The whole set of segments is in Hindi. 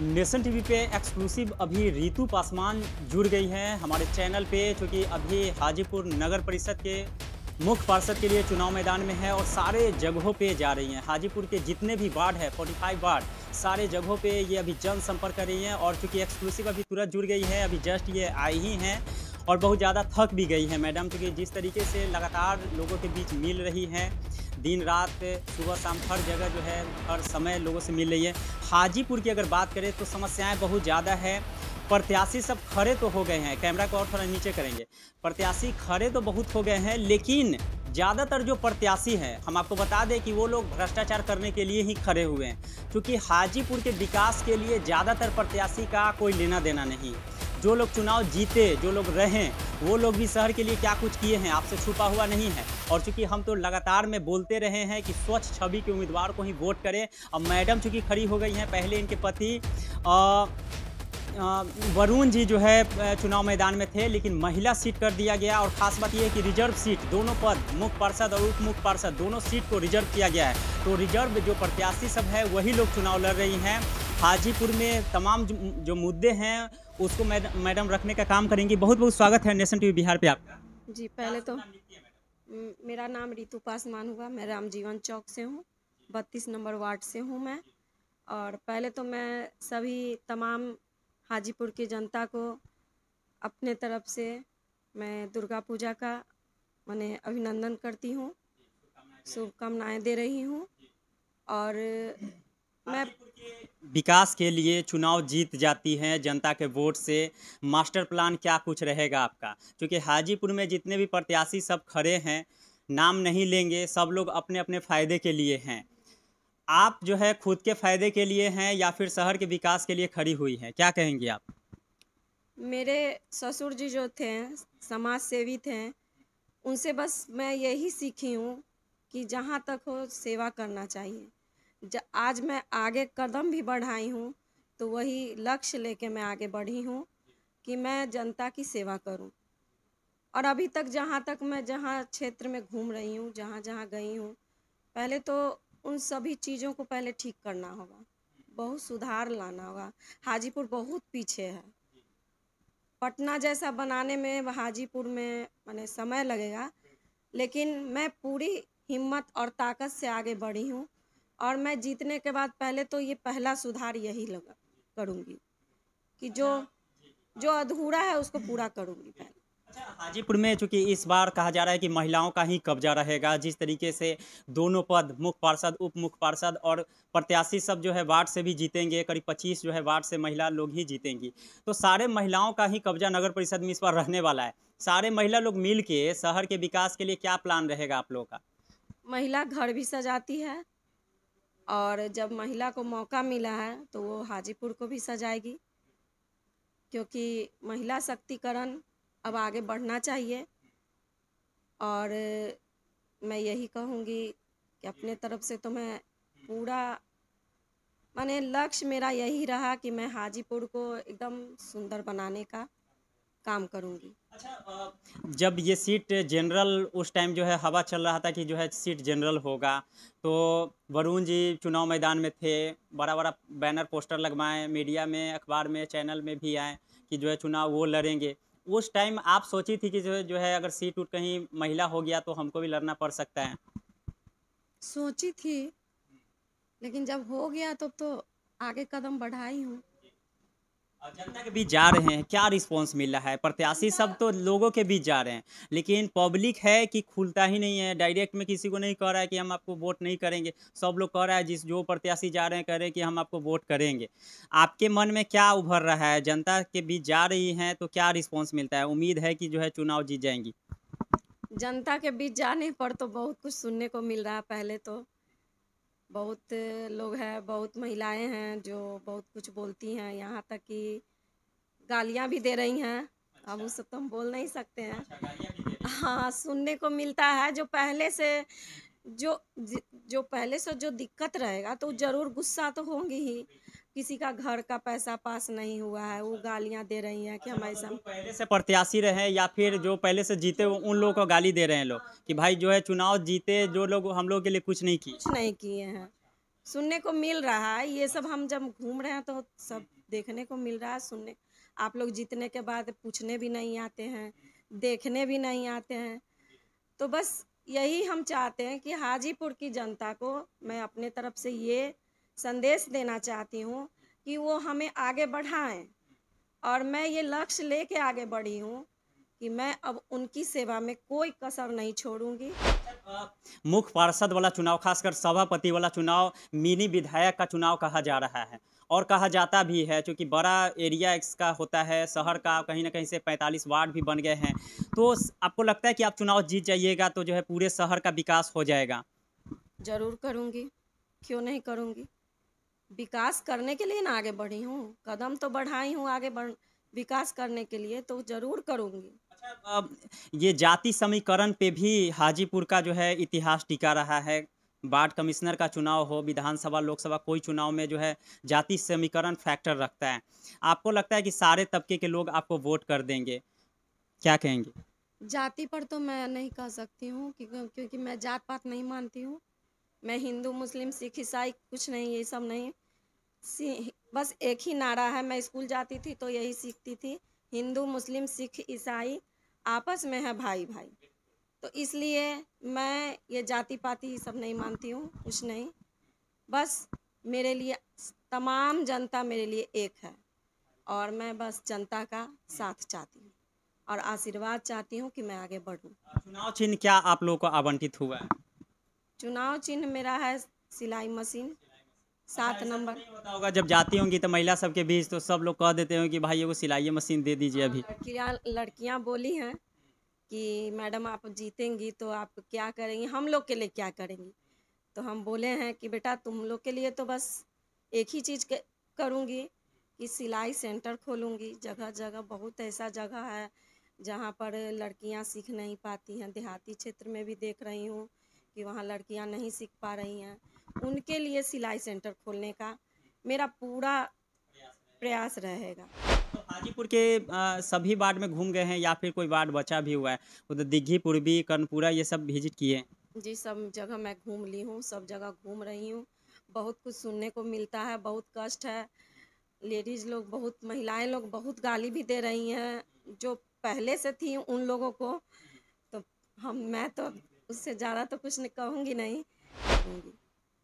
नेशन टीवी पे एक्सक्लूसिव अभी रितु पासवान जुड़ गई हैं हमारे चैनल पे, क्योंकि अभी हाजीपुर नगर परिषद के मुख्य पार्षद के लिए चुनाव मैदान में है और सारे जगहों पे जा रही हैं। हाजीपुर के जितने भी वार्ड है 45 वार्ड, सारे जगहों पे ये अभी जनसंपर्क कर रही हैं। और चूंकि एक्सक्लूसिव अभी तुरंत जुड़ गई है, अभी जस्ट ये आई ही हैं और बहुत ज़्यादा थक भी गई है मैडम, क्योंकि जिस तरीके से लगातार लोगों के बीच मिल रही हैं, दिन रात सुबह शाम हर जगह जो है हर समय लोगों से मिल रही है। हाजीपुर की अगर बात करें तो समस्याएं बहुत ज़्यादा है। प्रत्याशी सब खड़े तो हो गए हैं, कैमरा को और थोड़ा नीचे करेंगे। प्रत्याशी खड़े तो बहुत हो गए हैं, लेकिन ज़्यादातर जो प्रत्याशी हैं, हम आपको बता दें कि वो लोग भ्रष्टाचार करने के लिए ही खड़े हुए हैं, क्योंकि हाजीपुर के विकास के लिए ज़्यादातर प्रत्याशी का कोई लेना देना नहीं। जो लोग चुनाव जीते, जो लोग रहें, वो लोग भी शहर के लिए क्या कुछ किए हैं आपसे छुपा हुआ नहीं है। और चूंकि हम तो लगातार में बोलते रहे हैं कि स्वच्छ छवि के उम्मीदवार को ही वोट करें। अब मैडम चूंकि खड़ी हो गई हैं, पहले इनके पति वरुण जी जो है चुनाव मैदान में थे, लेकिन महिला सीट कर दिया गया। और ख़ास बात यह है कि रिजर्व सीट दोनों पद, मुख्य पार्षद और उप मुख्य पार्षद दोनों सीट को रिजर्व किया गया है। तो रिजर्व जो प्रत्याशी सब है वही लोग चुनाव लड़ रही हैं। हाजीपुर में तमाम जो मुद्दे हैं उसको मैडम रखने का काम करेंगी। बहुत बहुत स्वागत है नेशन टीवी बिहार पे आपका। जी, पहले तो मेरा नाम रितु पासवान हुआ। मैं रामजीवन चौक से हूँ, 32 नंबर वार्ड से हूँ मैं। और पहले तो मैं सभी तमाम हाजीपुर की जनता को अपने तरफ से मैं दुर्गा पूजा का मैंने अभिनंदन करती हूँ, शुभकामनाएं दे रही हूँ। और मैं विकास के लिए चुनाव जीत जाती हैं जनता के वोट से, मास्टर प्लान क्या कुछ रहेगा आपका? क्योंकि हाजीपुर में जितने भी प्रत्याशी सब खड़े हैं, नाम नहीं लेंगे, सब लोग अपने अपने फ़ायदे के लिए हैं। आप जो है खुद के फ़ायदे के लिए हैं या फिर शहर के विकास के लिए खड़ी हुई हैं, क्या कहेंगी आप? मेरे ससुर जी जो थे समाज सेवी थे, उनसे बस मैं यही सीखी हूँ कि जहाँ तक हो सेवा करना चाहिए। आज मैं आगे कदम भी बढ़ाई हूँ तो वही लक्ष्य लेके मैं आगे बढ़ी हूँ कि मैं जनता की सेवा करूँ। और अभी तक जहाँ क्षेत्र में घूम रही हूँ, जहाँ जहाँ गई हूँ, पहले तो उन सभी चीज़ों को पहले ठीक करना होगा, बहुत सुधार लाना होगा। हाजीपुर बहुत पीछे है। पटना जैसा बनाने में हाजीपुर में माने समय लगेगा, लेकिन मैं पूरी हिम्मत और ताकत से आगे बढ़ी हूँ। और मैं जीतने के बाद पहले तो ये पहला सुधार यही लगा करूँगी कि जो जो अधूरा है उसको पूरा करूँगी पहले। अच्छा, हाजीपुर में चूंकि इस बार कहा जा रहा है कि महिलाओं का ही कब्जा रहेगा, जिस तरीके से दोनों पद मुख्य पार्षद उप मुख्य पार्षद और प्रत्याशी सब जो है वार्ड से भी जीतेंगे, करीब 25 जो है वार्ड से महिला लोग ही जीतेंगी। तो सारे महिलाओं का ही कब्जा नगर परिषद में इस बार रहने वाला है। सारे महिला लोग मिल के शहर के विकास के लिए क्या प्लान रहेगा आप लोगों का? महिला घर भी सजाती है, और जब महिला को मौका मिला है तो वो हाजीपुर को भी सजाएगी, क्योंकि महिला शक्तिकरण अब आगे बढ़ना चाहिए। और मैं यही कहूँगी कि अपने तरफ से तो मैं पूरा माने लक्ष्य मेरा यही रहा कि मैं हाजीपुर को एकदम सुंदर बनाने का काम करूँगी। अच्छा, जब ये सीट जनरल उस टाइम जो है हवा चल रहा था कि जो है सीट जनरल होगा, तो वरुण जी चुनाव मैदान में थे, बड़ा बड़ा बैनर पोस्टर लगवाएं, मीडिया में अखबार में चैनल में भी आए कि जो है चुनाव वो लड़ेंगे। उस टाइम आप सोची थी कि जो है अगर सीट उठ कहीं महिला हो गया तो हमको भी लड़ना पड़ सकता है? सोची थी, लेकिन जब हो गया तो आगे कदम बढ़ाई हूँ। और जनता के बीच जा रहे हैं, क्या रिस्पॉन्स मिल रहा है? प्रत्याशी सब तो लोगों के बीच जा रहे हैं, लेकिन पब्लिक है कि खुलता ही नहीं है, डायरेक्ट में किसी को नहीं कह रहा है कि हम आपको वोट नहीं करेंगे। सब लोग कह रहा है, जो प्रत्याशी जा रहे हैं कह रहे हैं कि हम आपको वोट करेंगे। आपके मन में क्या उभर रहा है? जनता के बीच जा रही हैं तो क्या रिस्पॉन्स मिलता है? उम्मीद है कि जो है चुनाव जीत जाएंगी? जनता के बीच जाने पर तो बहुत कुछ सुनने को मिल रहा है। पहले तो बहुत लोग हैं, बहुत महिलाएं हैं जो बहुत कुछ बोलती हैं, यहाँ तक कि गालियाँ भी दे रही हैं। अब वो सब तो हम बोल नहीं सकते हैं। अच्छा, गालियाँ भी दे रही हैं। हाँ, सुनने को मिलता है। जो पहले से जो दिक्कत रहेगा तो ज़रूर गुस्सा तो होंगी ही। किसी का घर का पैसा पास नहीं हुआ है, वो गालियाँ दे रही हैं कि अच्छा, हम मतलब ऐसा जो पहले से प्रत्याशी रहे या फिर जो पहले से जीते उन लोगों को गाली दे रहे हैं लोग कि भाई जो है चुनाव जीते जो लोग हम लोग के लिए कुछ नहीं किए। कुछ नहीं किए हैं। सुनने को मिल रहा है, ये सब हम जब घूम रहे हैं तो सब देखने को मिल रहा है, सुनने। आप लोग जीतने के बाद पूछने भी नहीं आते हैं, देखने भी नहीं आते हैं। तो बस यही हम चाहते हैं कि हाजीपुर की जनता को मैं अपने तरफ से ये संदेश देना चाहती हूँ कि वो हमें आगे बढ़ाएं, और मैं ये लक्ष्य लेके आगे बढ़ी हूँ कि मैं अब उनकी सेवा में कोई कसर नहीं छोड़ूंगी। मुख्य पार्षद वाला चुनाव, खासकर सभापति वाला चुनाव मिनी विधायक का चुनाव कहा जा रहा है और कहा जाता भी है, क्योंकि बड़ा एरिया इसका होता है, शहर का कहीं ना कहीं से 45 वार्ड भी बन गए हैं। तो आपको लगता है कि आप चुनाव जीत जाइएगा तो जो है पूरे शहर का विकास हो जाएगा? जरूर करूंगी, क्यों नहीं करूंगी। विकास करने के लिए ना आगे बढ़ी हूँ, कदम तो बढ़ाई हूँ आगे बढ़ विकास करने के लिए, तो जरूर करूंगी। अब ये जाति समीकरण पे भी हाजीपुर का जो है इतिहास टिका रहा है। वार्ड कमिश्नर का चुनाव हो, विधानसभा लोकसभा कोई चुनाव में जो है जाति समीकरण फैक्टर रखता है। आपको लगता है कि सारे तबके के लोग आपको वोट कर देंगे? क्या कहेंगे? जाति पर तो मैं नहीं कह सकती हूँ क्योंकि मैं जात पात नहीं मानती हूँ। मैं हिंदू मुस्लिम सिख ईसाई कुछ नहीं, ये सब नहीं। बस एक ही नारा है, मैं स्कूल जाती थी तो यही सीखती थी, हिंदू मुस्लिम सिख ईसाई आपस में है भाई भाई। तो इसलिए मैं ये जाति पाति सब नहीं मानती हूँ, कुछ नहीं। बस मेरे लिए तमाम जनता मेरे लिए एक है, और मैं बस जनता का साथ चाहती हूँ और आशीर्वाद चाहती हूँ कि मैं आगे बढ़ूँ। चुनाव चिन्ह क्या आप लोगों को आवंटित हुआ है? चुनाव चिन्ह मेरा है सिलाई मशीन, 7 ऐसा तो नंबर। नहीं होता होगा जब जाती होंगी तो महिला सबके बीच तो सब लोग कह देते होंगे कि भाई एगो सिलाई मशीन दे दीजिए अभी? लड़कियाँ बोली हैं कि मैडम आप जीतेंगी तो आप क्या करेंगी, हम लोग के लिए क्या करेंगी। तो हम बोले हैं कि बेटा तुम लोग के लिए तो बस एक ही चीज़ करूँगी कि सिलाई सेंटर खोलूँगी। जगह जगह बहुत ऐसा जगह है जहाँ पर लड़कियाँ सीख नहीं पाती हैं, देहाती क्षेत्र में भी देख रही हूँ कि वहाँ लड़कियाँ नहीं सीख पा रही हैं। उनके लिए सिलाई सेंटर खोलने का मेरा पूरा प्रयास रहेगा। तो हाजीपुर के सभी वार्ड में घूम गए हैं या फिर कोई वार्ड बचा भी हुआ है? उधर दिग्घी, पूर्वी, कर्णपुरा ये सब विजिट किए हैं? जी, सब जगह मैं घूम ली हूँ, सब जगह घूम रही हूँ। बहुत कुछ सुनने को मिलता है, बहुत कष्ट है। लेडीज़ लोग बहुत, महिलाएं लोग बहुत गाली भी दे रही हैं, जो पहले से थी उन लोगों को। तो मैं तो उससे ज़्यादा तो कुछ नहीं कहूँगी, नहीं कहूँगी।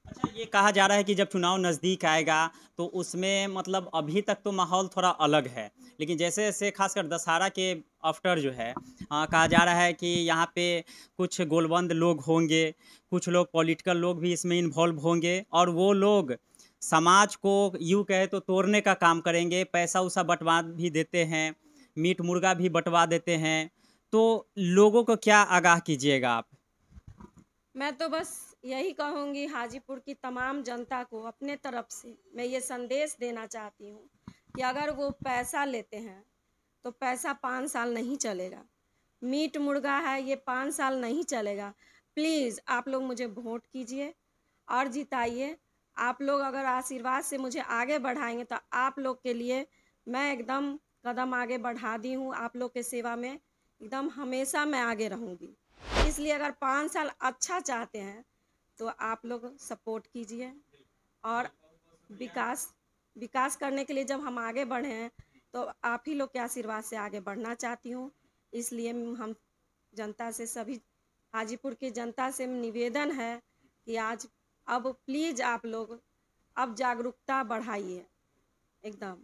अच्छा, ये कहा जा रहा है कि जब चुनाव नज़दीक आएगा तो उसमें मतलब अभी तक तो माहौल थोड़ा अलग है, लेकिन जैसे जैसे खासकर दशहरा के आफ्टर जो है कहा जा रहा है कि यहाँ पे कुछ गोलबंद लोग होंगे, कुछ लोग पॉलिटिकल लोग भी इसमें इन्वॉल्व होंगे और वो लोग समाज को यूँ कहे तो तोड़ने का काम करेंगे। पैसा उसा बंटवा भी देते हैं, मीट मुर्गा भी बंटवा देते हैं। तो लोगों को क्या आगाह कीजिएगा आप? मैं तो बस यही कहूँगी हाजीपुर की तमाम जनता को अपने तरफ से मैं ये संदेश देना चाहती हूँ कि अगर वो पैसा लेते हैं तो पैसा 5 साल नहीं चलेगा। मीट मुर्गा है, ये 5 साल नहीं चलेगा। प्लीज़ आप लोग मुझे वोट कीजिए और जिताइए। आप लोग अगर आशीर्वाद से मुझे आगे बढ़ाएंगे तो आप लोग के लिए मैं एकदम कदम आगे बढ़ा दी हूँ। आप लोग के सेवा में एकदम हमेशा मैं आगे रहूँगी। इसलिए अगर 5 साल अच्छा चाहते हैं तो आप लोग सपोर्ट कीजिए, और विकास विकास करने के लिए जब हम आगे बढ़े हैं तो आप ही लोग के आशीर्वाद से आगे बढ़ना चाहती हूँ। इसलिए हम जनता से, सभी हाजीपुर की जनता से निवेदन है कि आज अब प्लीज़ आप लोग अब जागरूकता बढ़ाइए एकदम।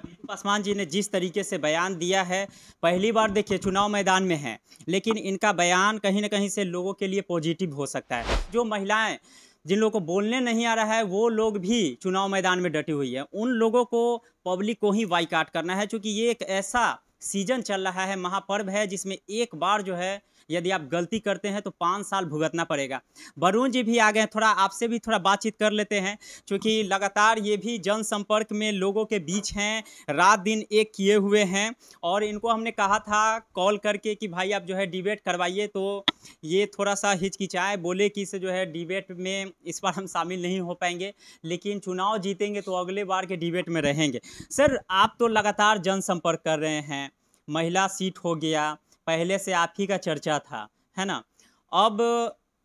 रितु पासवान जी ने जिस तरीके से बयान दिया है, पहली बार देखिए चुनाव मैदान में हैं, लेकिन इनका बयान कहीं न कहीं से लोगों के लिए पॉजिटिव हो सकता है। जो महिलाएं, जिन लोगों को बोलने नहीं आ रहा है, वो लोग भी चुनाव मैदान में डटी हुई है। उन लोगों को, पब्लिक को ही बाइकआउट करना है, क्योंकि ये एक ऐसा सीजन चल रहा है, महापर्व है, जिसमें एक बार जो है यदि आप गलती करते हैं तो 5 साल भुगतना पड़ेगा। वरुण जी भी आ गए हैं, थोड़ा आपसे भी थोड़ा बातचीत कर लेते हैं, क्योंकि लगातार ये भी जनसंपर्क में लोगों के बीच हैं, रात दिन एक किए हुए हैं। और इनको हमने कहा था कॉल करके कि भाई आप जो है डिबेट करवाइए, तो ये थोड़ा-सा हिचकिचाए, बोले कि इसे जो है डिबेट में इस बार हम शामिल नहीं हो पाएँगे, लेकिन चुनाव जीतेंगे तो अगले बार के डिबेट में रहेंगे। सर, आप तो लगातार जनसंपर्क कर रहे हैं, महिला सीट हो गया, पहले से आप ही का चर्चा था, है ना? अब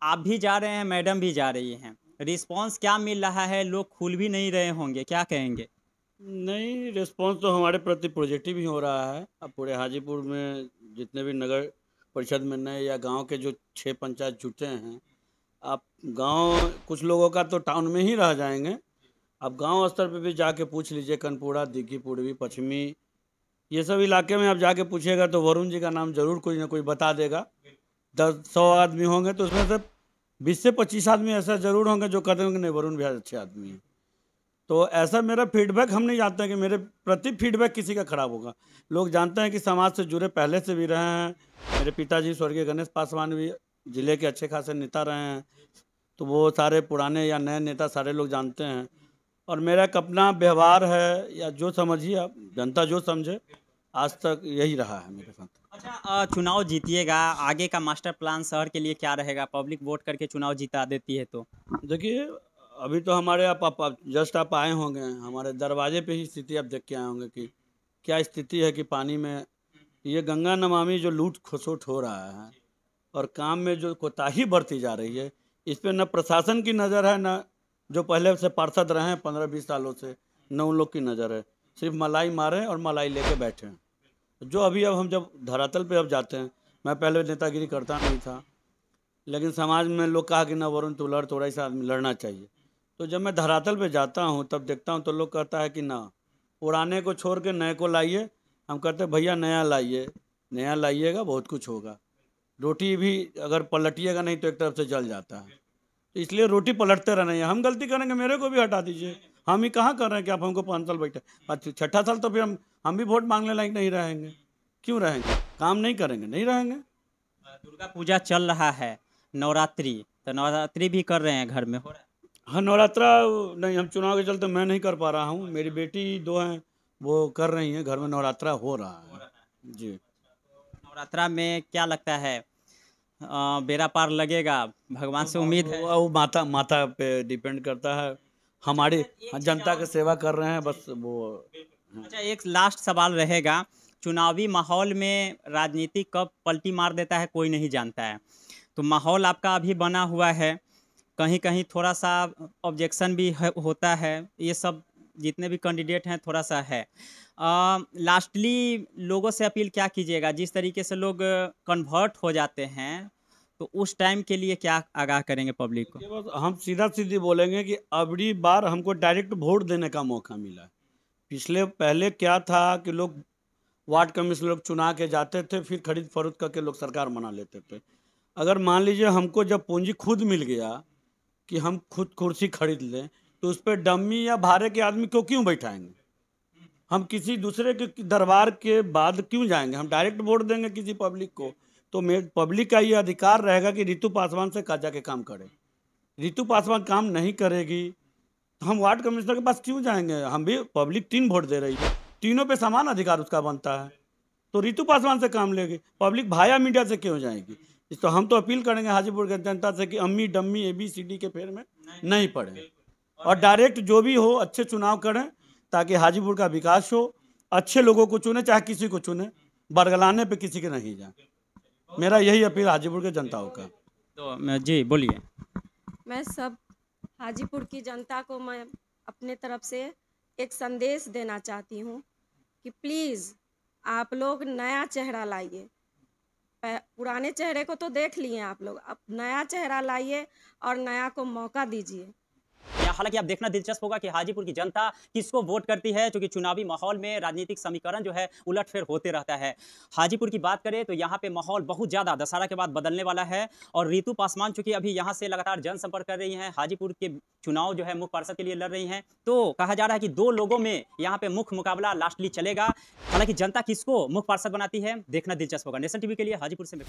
आप भी जा रहे हैं, मैडम भी जा रही हैं। रिस्पांस क्या मिल रहा है? लोग खुल भी नहीं रहे होंगे, क्या कहेंगे? नहीं, रिस्पांस तो हमारे प्रति पॉजिटिव ही हो रहा है। अब पूरे हाजीपुर में जितने भी नगर परिषद में नए या गांव के जो 6 पंचायत जुटे हैं, आप गांव कुछ लोगों का तो टाउन में ही रह जाएंगे। अब गांव स्तर पे भी जाके पूछ लीजिए, कनपुरा, दिग्गी, पूर्वी, पश्चिमी, ये सब इलाके में आप जाके पूछिएगा तो वरुण जी का नाम जरूर कोई ना कोई बता देगा। 100 आदमी होंगे तो उसमें से 20 से 25 आदमी ऐसा जरूर होंगे जो कहते होंगे नहीं वरुण भी अच्छे आदमी हैं। तो ऐसा मेरा फीडबैक, हम नहीं जानते हैं कि मेरे प्रति फीडबैक किसी का खराब होगा। लोग जानते हैं कि समाज से जुड़े पहले से भी रहे हैं। मेरे पिताजी स्वर्गीय गणेश पासवान भी जिले के अच्छे खासे नेता रहे हैं, तो वो सारे पुराने या नए नेता सारे लोग जानते हैं। और मेरा एक अपना व्यवहार है, या जो समझिए आप, जनता जो समझे, आज तक यही रहा है मेरे साथ। अच्छा, चुनाव जीतिएगा, आगे का मास्टर प्लान शहर के लिए क्या रहेगा? पब्लिक वोट करके चुनाव जिता देती है तो? देखिए, अभी तो हमारे आप जस्ट आप आए होंगे, हमारे दरवाजे पे ही स्थिति आप देख के आए होंगे कि क्या स्थिति है। कि पानी में ये गंगा नमामि जो लूट खसोट हो रहा है और काम में जो कोताही बरती जा रही है, इस पर न प्रशासन की नज़र है, न जो पहले से पार्षद रहे हैं 15-20 सालों से, न उन लोग की नज़र है। सिर्फ मलाई मारे और मलाई लेके बैठे हैं। जो अभी अब हम जब धरातल पे अब जाते हैं, मैं पहले नेतागिरी करता नहीं था, लेकिन समाज में लोग कहा कि ना वरुण तू लड़, थोड़ा सा आदमी लड़ना चाहिए। तो जब मैं धरातल पे जाता हूँ तब देखता हूँ तो लोग कहता है कि ना, पुराने को छोड़ के नए को लाइए। हम कहते हैं भैया नया लाइए, नया लाइएगा बहुत कुछ होगा। रोटी भी अगर पलटिएगा नहीं तो एक तरफ से जल जाता है, तो इसलिए रोटी पलटते रहना है। हम गलती करेंगे मेरे को भी हटा दीजिए, हम ही कहाँ कर रहे हैं कि आप हमको 5 साल बैठे, 6ठा साल तो फिर हम भी वोट मांगने लायक नहीं रहेंगे। क्यों रहेंगे? काम नहीं करेंगे, नहीं रहेंगे। दुर्गा पूजा चल रहा है, नवरात्रि, तो नवरात्रि भी कर रहे हैं घर में, हो रहा है? हाँ, नवरात्रा नहीं, हम चुनाव के चलते मैं नहीं कर पा रहा हूँ। मेरी बेटी 2 हैं, वो कर रही हैं, घर में नवरात्रा हो रहा है जी। नवरात्रा में क्या लगता है, बेड़ा पार लगेगा? भगवान से उम्मीद है। वो माता पे डिपेंड करता है। हमारी जनता की सेवा कर रहे हैं बस वो। अच्छा, एक लास्ट सवाल रहेगा। चुनावी माहौल में राजनीति कब पलटी मार देता है कोई नहीं जानता है, तो माहौल आपका अभी बना हुआ है, कहीं कहीं थोड़ा सा ऑब्जेक्शन भी होता है, ये सब जितने भी कैंडिडेट हैं थोड़ा सा है। लास्टली लोगों से अपील क्या कीजिएगा? जिस तरीके से लोग कन्वर्ट हो जाते हैं, तो उस टाइम के लिए क्या आगाह करेंगे पब्लिक को? बस हम सीधा सीधी बोलेंगे कि अबड़ी बार हमको डायरेक्ट वोट देने का मौका मिला। पहले क्या था कि लोग वार्ड कमिश्नर लोग चुना के जाते थे, फिर खरीद फरोख्त करके लोग सरकार बना लेते थे। अगर मान लीजिए हमको जब पूंजी खुद मिल गया कि हम खुद कुर्सी खरीद लें, तो उस पर डम्मी या भाड़े के आदमी को क्यों बैठाएंगे? हम किसी दूसरे के दरबार के बाद क्यों जाएंगे? हम डायरेक्ट वोट देंगे किसी पब्लिक को। तो पब्लिक का ये अधिकार रहेगा कि रितु पासवान से का जाके काम करे। रितु पासवान काम नहीं करेगी तो हम वार्ड कमिश्नर के पास क्यों जाएंगे? हम भी, पब्लिक 3 वोट दे रही है, तीनों पे समान अधिकार उसका बनता है, तो रितु पासवान से काम लेगी। पब्लिक भाया मीडिया से क्यों जाएगी? तो हम तो अपील करेंगे हाजीपुर के जनता से कि अम्मी डम्मी ABCD के फेर में नहीं पड़े, और डायरेक्ट जो भी हो अच्छे चुनाव करें, ताकि हाजीपुर का विकास हो। अच्छे लोगों को चुने, चाहे किसी को चुने, बरगलाने पे किसी के नहीं जाए। मेरा यही अपील हाजीपुर के जनताओं का। तो जी बोलिए। मैं सब हाजीपुर की जनता को मैं अपने तरफ से एक संदेश देना चाहती हूँ कि प्लीज़ आप लोग नया चेहरा लाइए। पुराने चेहरे को तो देख लिए आप लोग, अब नया चेहरा लाइए और नया को मौका दीजिए। हालांकि आप देखना दिलचस्प होगा कि हाजीपुर की जनता किसको वोट करती है, क्योंकि चुनावी माहौल में राजनीतिक समीकरण जो है उलटफेर होते रहता है। हाजीपुर की बात करें तो यहाँ पे माहौल बहुत ज़्यादा दशहरा के बाद बदलने वाला है, और रितु पासवान चूंकि अभी यहाँ से लगातार जनसंपर्क कर रही हैं, हाजीपुर के चुनाव जो है मुख्य पार्षद के लिए लड़ रही हैं, तो कहा जा रहा है कि 2 लोगों में यहाँ पे मुख्य मुकाबला लास्टली चलेगा। हालांकि जनता किसको मुख्य पार्षद बनाती है देखना दिलचस्प होगा। नेशन TV के लिए हाजीपुर से मैं